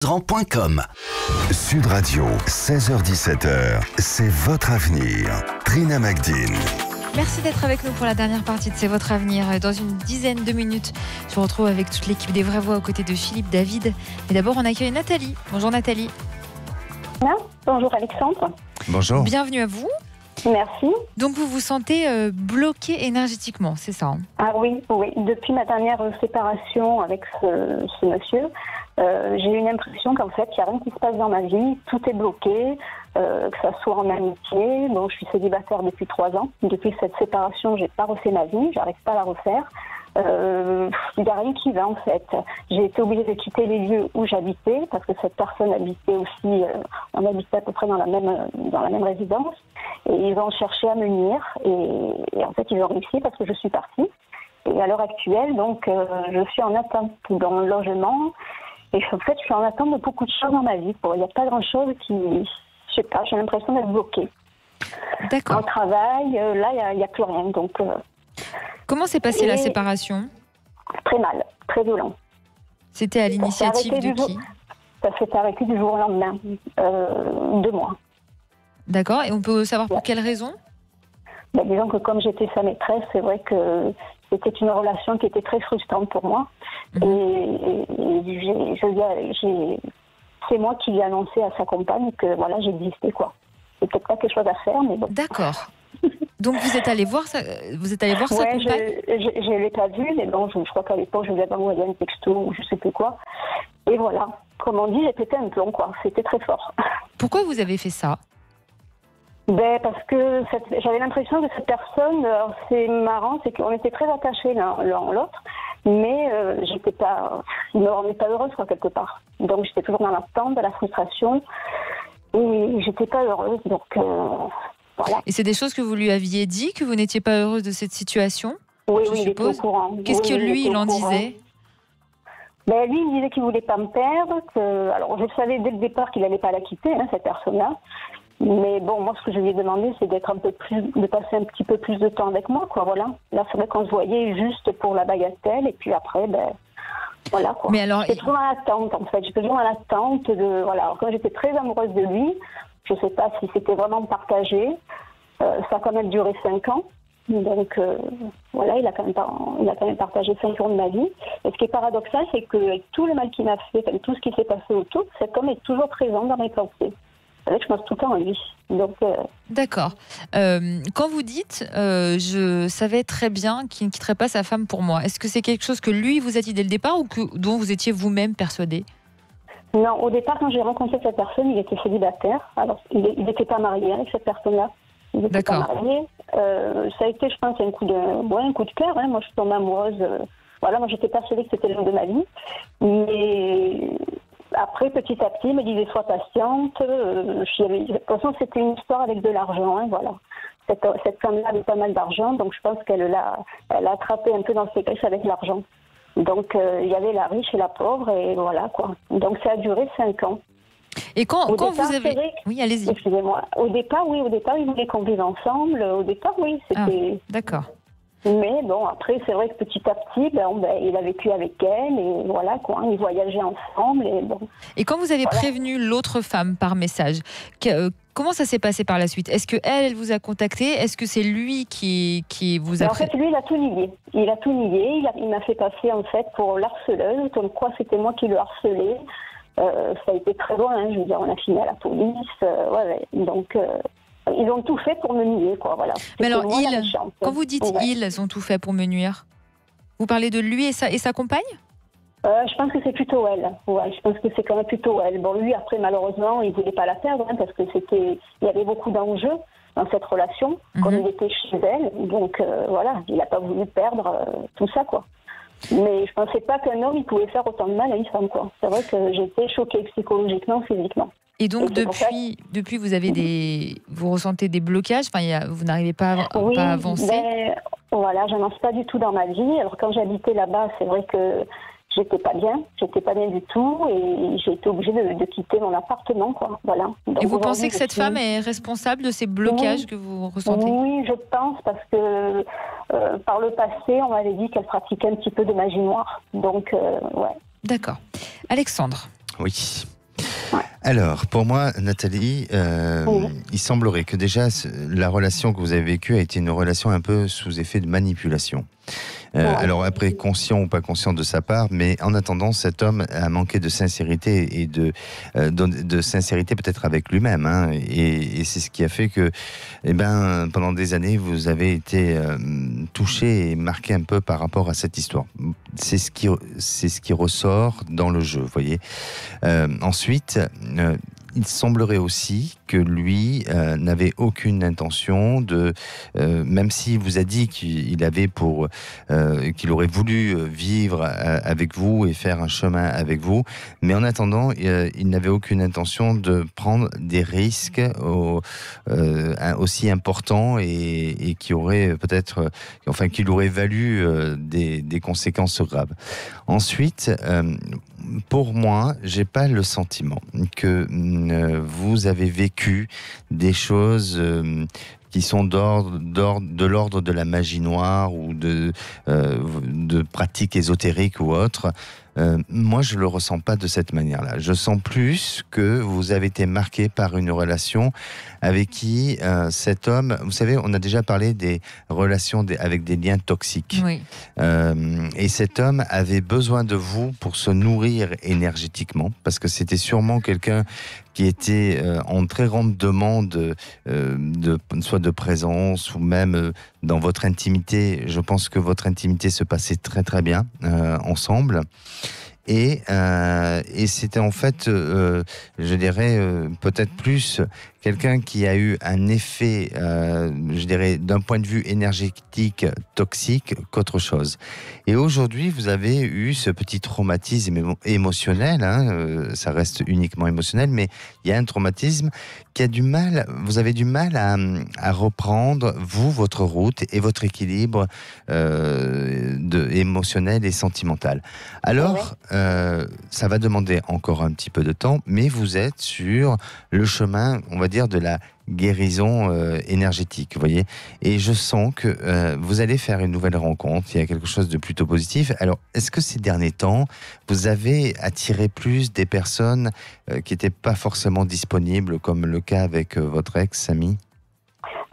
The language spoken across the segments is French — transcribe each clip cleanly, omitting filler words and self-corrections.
Grand.com. Sud Radio, 16h-17h, c'est votre avenir. Trina Magdine. Merci d'être avec nous pour la dernière partie de C'est votre avenir. Dans une dizaine de minutes, je vous retrouve avec toute l'équipe des Vraies Voix aux côtés de Philippe, David. Mais d'abord, on accueille Nathalie. Bonjour Nathalie. Bonjour Alexandre. Bonjour. Bienvenue à vous. Merci. Donc vous vous sentez bloqué énergétiquement, c'est ça Ah oui. Depuis ma dernière séparation avec ce monsieur, j'ai eu l'impression qu'en fait, il n'y a rien qui se passe dans ma vie. Tout est bloqué, que ça soit en amitié. Bon, je suis célibataire depuis 3 ans. Depuis cette séparation, j'ai pas refait ma vie. J'arrive pas à la refaire. Il n'y a rien qui va en fait. J'ai été obligée de quitter les lieux où j'habitais parce que cette personne habitait aussi, on habitait à peu près dans la même résidence et ils ont cherché à me nuire et en fait ils ont réussi parce que je suis partie et à l'heure actuelle donc je suis en attente dans le logement et en fait je suis en attente de beaucoup de choses dans ma vie. Il n'y a pas grand chose qui, je sais pas, j'ai l'impression d'être bloquée. D'accord. En travail, là il n'y a plus rien donc. Comment s'est passée la séparation ? Très mal, très violent. C'était à l'initiative de qui ? Ça s'est arrêté du jour au lendemain, 2 mois. D'accord, et on peut savoir pour quelle raison ? Disons que comme j'étais sa maîtresse, c'est vrai que c'était une relation qui était très frustrante pour moi. Et c'est moi qui lui ai annoncé à sa compagne que voilà, j'existais quoi. C'est peut-être pas quelque chose à faire, mais bon. D'accord. Donc vous êtes allé voir sa compagne ? Je ne l'ai pas vue, mais bon, je crois qu'à l'époque, je lui avais envoyé un texto ou je ne sais plus quoi. Et voilà, comme on dit, j'ai pété un plomb, quoi. C'était très fort. Pourquoi vous avez fait ça ? Parce que j'avais l'impression que cette personne, alors c'est marrant, c'est qu'on était très attachés l'un l'autre, mais il me rendait pas heureuse, quoi, quelque part. Donc j'étais toujours dans l'attente, dans la frustration, et j'étais pas heureuse, donc... Voilà. Et c'est des choses que vous lui aviez dit, que vous n'étiez pas heureuse de cette situation ? Oui, je il était au courant. Qu'est-ce que lui, il en disait ? Lui, il disait qu'il voulait pas me perdre. Alors, je savais dès le départ qu'il n'allait pas la quitter, cette personne-là. Mais bon, moi, ce que je lui ai demandé, c'est de passer un petit peu plus de temps avec moi, quoi, voilà. Là, c'est vrai qu'on se voyait juste pour la bagatelle, et puis après, voilà, quoi. Mais alors... J'étais toujours dans l'attente, en fait. J'étais toujours dans l'attente de... Voilà, alors quand j'étais très amoureuse de lui, je ne sais pas si c'était vraiment partagé. Ça a quand même duré 5 ans. Donc, voilà, il a quand même partagé 5 ans de ma vie. Et ce qui est paradoxal, c'est que avec tout le mal qu'il m'a fait, tout ce qui s'est passé autour, cet homme est toujours présent dans mes pensées. C'est vrai que je pense tout le temps à lui. Donc, D'accord. Quand vous dites je savais très bien qu'il ne quitterait pas sa femme pour moi, est-ce que c'est quelque chose que lui vous a dit dès le départ ou dont vous étiez vous-même persuadée ? Non, au départ, quand j'ai rencontré cette personne, il était célibataire. Alors, il n'était pas marié avec cette personne-là. Il n'était pas marié. Ça a été, je pense, un coup de cœur. Moi, je suis tombée amoureuse. Voilà, moi, j'étais persuadée que c'était l'homme de ma vie. Mais après, petit à petit, il me disait sois patiente. De toute façon, c'était une histoire avec de l'argent. Voilà. Cette femme-là avait pas mal d'argent, donc je pense qu'elle l'a attrapé un peu dans ses griffes avec l'argent. Donc, il y avait la riche et la pauvre, et voilà, quoi. Donc, ça a duré 5 ans. Et quand départ, vous avez... Oui, allez-y. Excusez-moi. Au départ, ils voulaient qu'on vive ensemble. Au départ, oui, c'était... d'accord. Mais bon, après, c'est vrai que petit à petit, il a vécu avec elle, et voilà, quoi. Ils voyageaient ensemble, et bon. Et quand vous avez prévenu l'autre femme par message, comment ça s'est passé par la suite ? Est-ce qu'elle vous a contacté ? Est-ce que c'est lui qui vous a... En fait, lui, il a tout nié. Il m'a fait passer, en fait, pour l'harceleuse, comme quoi c'était moi qui le harcelais. Ça a été très loin, je veux dire, on a fini à la police. Donc, ils ont tout fait pour me nuire, quoi, voilà. Mais alors, quand vous dites ils ont tout fait pour me nuire, vous parlez de lui et sa compagne ? Je pense que c'est plutôt elle. Ouais, je pense que c'est quand même plutôt elle. Bon, lui, après, malheureusement, il voulait pas la perdre, parce que il y avait beaucoup d'enjeux dans cette relation, comme il était chez elle. Donc, voilà, il n'a pas voulu perdre tout ça, quoi. Mais je pensais pas qu'un homme, il pouvait faire autant de mal à une femme, quoi. C'est vrai que j'étais choquée psychologiquement, physiquement. Et donc, depuis vous ressentez des blocages, vous n'arrivez pas à avancer. Voilà, je n'avance pas du tout dans ma vie. Alors, quand j'habitais là-bas, c'est vrai que j'étais pas bien du tout, et j'ai été obligée de quitter mon appartement, quoi. Voilà. Donc, et vous pensez que cette femme est responsable de ces blocages que vous ressentez ? Oui, je pense, parce que par le passé, on m'avait dit qu'elle pratiquait un petit peu de magie noire. Donc, ouais. D'accord. Alexandre. Oui. Ouais. Alors, pour moi, Nathalie, Oui. il semblerait que déjà la relation que vous avez vécue a été une relation un peu sous effet de manipulation. Ouais. Alors après, conscient ou pas conscient de sa part, mais en attendant, cet homme a manqué de sincérité et de sincérité peut-être avec lui-même. Hein, et c'est ce qui a fait que, pendant des années, vous avez été touché et marqué un peu par rapport à cette histoire. C'est ce qui ressort dans le jeu, vous voyez. Ensuite, il semblerait aussi que lui n'avait aucune intention de, même s'il vous a dit qu'il avait qu'il aurait voulu vivre avec vous et faire un chemin avec vous, mais en attendant, il n'avait aucune intention de prendre des risques aussi importants et qui auraient peut-être, qui lui auraient valu des conséquences graves. Ensuite, pour moi, j'ai pas le sentiment que vous avez vécu des choses qui sont de l'ordre de la magie noire ou de pratiques ésotériques ou autres. Moi, je le ressens pas de cette manière-là. Je sens plus que vous avez été marqué par une relation avec qui cet homme... Vous savez, on a déjà parlé des relations avec des liens toxiques. Oui. Et cet homme avait besoin de vous pour se nourrir énergétiquement, parce que c'était sûrement quelqu'un qui était en très grande demande soit de présence ou même dans votre intimité. Je pense que votre intimité se passait très très bien ensemble. Et c'était en fait, je dirais, peut-être plus quelqu'un qui a eu un effet, je dirais, d'un point de vue énergétique toxique qu'autre chose. Et aujourd'hui, vous avez eu ce petit traumatisme émotionnel, hein, ça reste uniquement émotionnel, mais il y a un traumatisme qui a du mal, vous avez du mal à reprendre, vous, votre route et votre équilibre émotionnel et sentimental. Alors, ça va demander encore un petit peu de temps, mais vous êtes sur le chemin, on va dire, de la guérison énergétique, vous voyez. Et je sens que vous allez faire une nouvelle rencontre, il y a quelque chose de plutôt positif. Alors, est-ce que ces derniers temps, vous avez attiré plus des personnes qui n'étaient pas forcément disponibles, comme le cas avec votre ex, Samy ?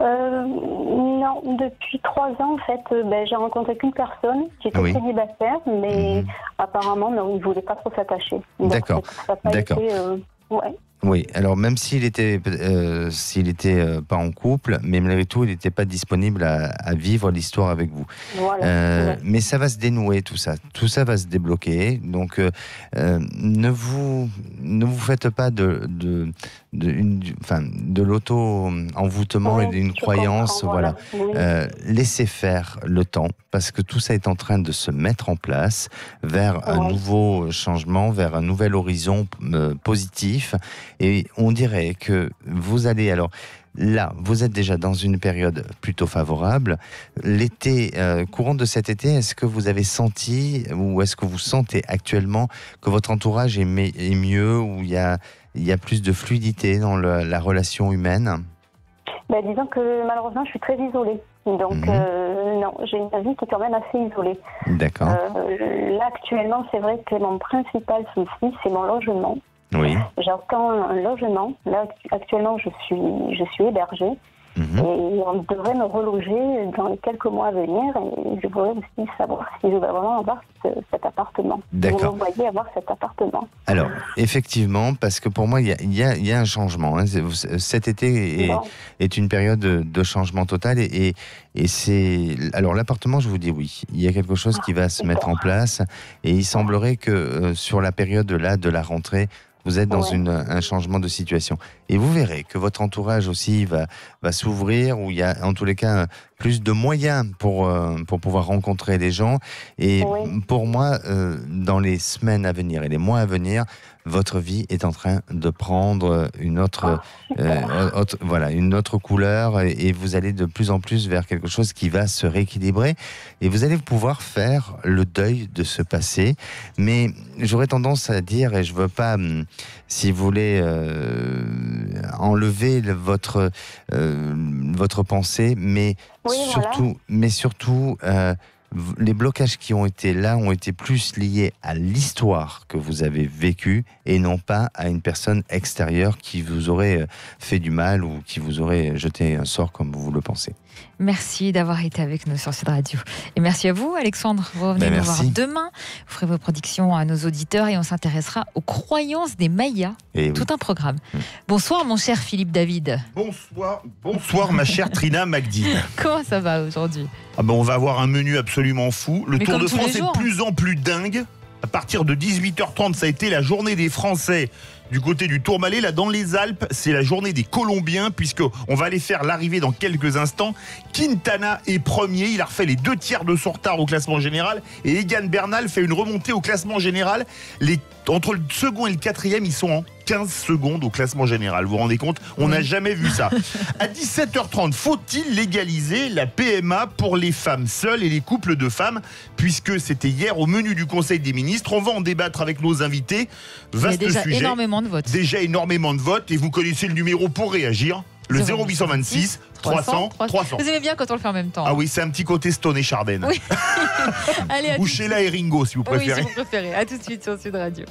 Non, depuis 3 ans, en fait, j'ai rencontré qu'une personne qui était célibataire, mais apparemment, non, il ne voulait pas trop s'attacher. Donc, d'accord. Ça n'a pas été... ouais. Oui, alors même s'il était pas en couple, mais malgré tout, il n'était pas disponible à vivre l'histoire avec vous. Voilà. Mais ça va se dénouer, tout ça va se débloquer. Donc, ne vous faites pas de l'auto-envoûtement et d'une croyance. Voilà. Oui. Laissez faire le temps, parce que tout ça est en train de se mettre en place vers un nouveau changement, vers un nouvel horizon positif. Et on dirait que vous allez... Alors là, vous êtes déjà dans une période plutôt favorable. L'été, courant de cet été, est-ce que vous avez senti, ou est-ce que vous sentez actuellement que votre entourage est mieux, ou il y a plus de fluidité dans la relation humaine ? Disons que malheureusement, je suis très isolée. Donc, non, j'ai une vie qui est quand même assez isolée. D'accord. Là, actuellement, c'est vrai que mon principal souci, c'est mon logement. Oui. J'attends un logement. Là, actuellement, je suis hébergée. Et on devrait me reloger dans les quelques mois à venir. Et je voudrais aussi savoir si je vais vraiment avoir cet appartement. D'accord. Vous me voyez avoir cet appartement. Alors, effectivement, parce que pour moi, il y a un changement. Hein. Cet été est une période de changement total. Et c'est... Alors, l'appartement, je vous dis oui. Il y a quelque chose qui va se mettre en place. Et il semblerait que sur la période là de la rentrée, vous êtes dans un changement de situation. Et vous verrez que votre entourage aussi va s'ouvrir, où il y a en tous les cas plus de moyens pour pouvoir rencontrer les gens. Et pour moi, dans les semaines à venir et les mois à venir, votre vie est en train de prendre une autre couleur, et vous allez de plus en plus vers quelque chose qui va se rééquilibrer, et vous allez pouvoir faire le deuil de ce passé. Mais j'aurais tendance à dire, et je veux pas, si vous voulez, enlever votre pensée, mais surtout, les blocages qui ont été là ont été plus liés à l'histoire que vous avez vécue et non pas à une personne extérieure qui vous aurait fait du mal ou qui vous aurait jeté un sort comme vous le pensez. Merci d'avoir été avec nous sur Sud Radio. Et merci à vous, Alexandre. Vous revenez nous voir demain. Vous ferez vos prédictions à nos auditeurs et on s'intéressera aux croyances des Mayas. Et tout un programme. Bonsoir, mon cher Philippe David. Bonsoir, ma chère Trina Magdine. Comment ça va aujourd'hui ? On va avoir un menu absolument fou. Le Tour de France est de plus en plus dingue. À partir de 18h30, ça a été la journée des Français. Du côté du Tourmalet, là dans les Alpes, c'est la journée des Colombiens, puisqu'on va aller faire l'arrivée dans quelques instants. Quintana est premier, il a refait les 2 tiers de son retard au classement général. Et Egan Bernal fait une remontée au classement général. Entre le second et le quatrième, ils sont en 15 secondes au classement général. Vous vous rendez compte ? On n'a jamais vu ça. À 17h30, faut-il légaliser la PMA pour les femmes seules et les couples de femmes ? Puisque c'était hier au menu du Conseil des ministres. On va en débattre avec nos invités. Vaste Il y a déjà sujet. énormément de votes. Déjà énormément de votes. Et vous connaissez le numéro pour réagir. Le 0826 300 300. Vous aimez bien quand on le fait en même temps. Ah oui, c'est un petit côté Stone et Chardin. Oui. Allez, Ou Sheila et Ringo, si vous préférez. Oui, si vous préférez. À tout de suite sur Sud Radio.